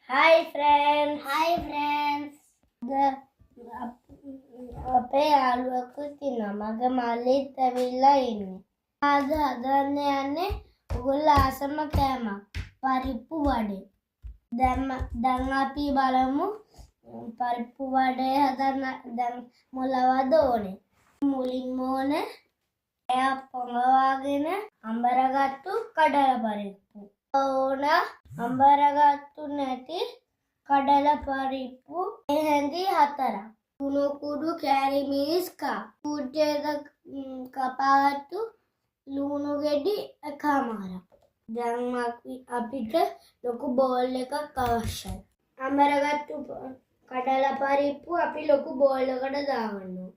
Hi friends. Hi friends. අපේ යාළුවෙකුත් ඉන්නවා. මගේ මල්ලිත් ඇවිල්ලා ඉන්නේ. අද හදන්න යන්නේ ඔයගොල්ලෝ ආසම කෑමක්. පරිප්පු වඩේ. දැන් අපි බලමු පරිප්පු වඩේ හදන්න දැන් මොනවද ඕනේ. මුලින්ම ඕනේ එයා පොඟවාගෙන අඹරගත්තු කඩල පරිප්පු. ඕන අඹරගත්තු නැති කඩල පරිප්පු හැඳි 4ක්. කුණු කුඩු කෑලි මිරිස් කුඩේක කපාගත්තු ලුණු ගෙඩි එකමාරක්. දැන් අපිට ලොකු බෝල් එකක් අවශ්‍යයි. අඹරගත්තු කඩල පරිප්පු අපි ලොකු බෝල් එකකට දාගන්නවා.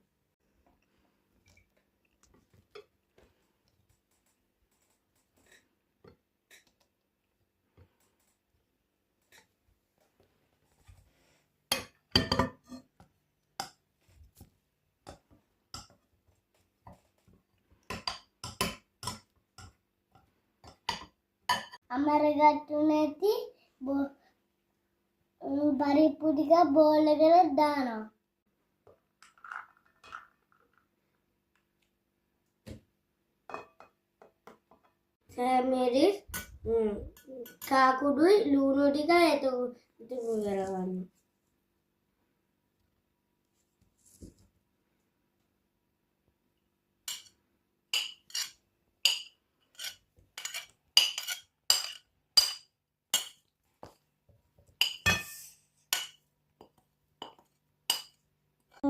අමරගත්තු නැති පරිප්පු ටික බෝල් එකට දානවා. මිරිස් කාකුඩුයි ලුණු ටික එකතු කරගන්න.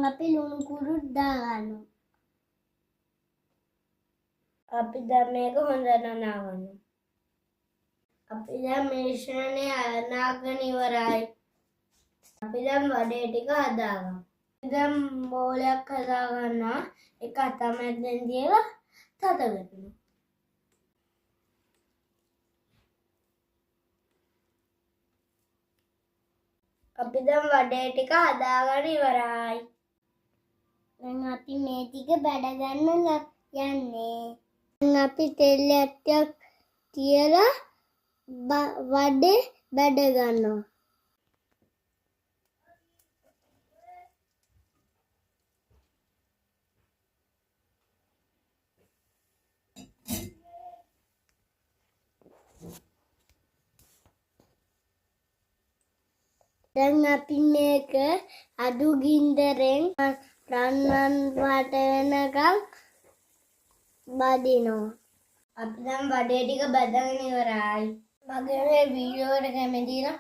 අපි ලුණු කුඩු දාගන්නවා. අපි දැන් මේක හොඳට නාගන්න. අපි දැන් මිශ්‍රණය නාගෙන ඉවරයි. අපි දැන් වඩේ ටික හදාගමු. දැන් බෝලයක් හදාගන්නවා. ඒක අතමැද්දෙන් තියලා තද කරනවා. අපි දැන් වඩේ ටික හදාගෙන ඉවරයි. දැන් අපි මේ ටික බැඩ ගන්න යන්නේ. දැන් අපි තෙල් ඇටයක් තියලා වඩේ බැඩ ගන්නවා. දැන් අපි මේක අඩු ගින්දරෙන් රන්වන් වට වෙනකම් බදිනවා. අපි දැන් වඩේ ටික බදගෙන ඉවරයි. මගේ මේ වීඩියෝ එක කැමති නම්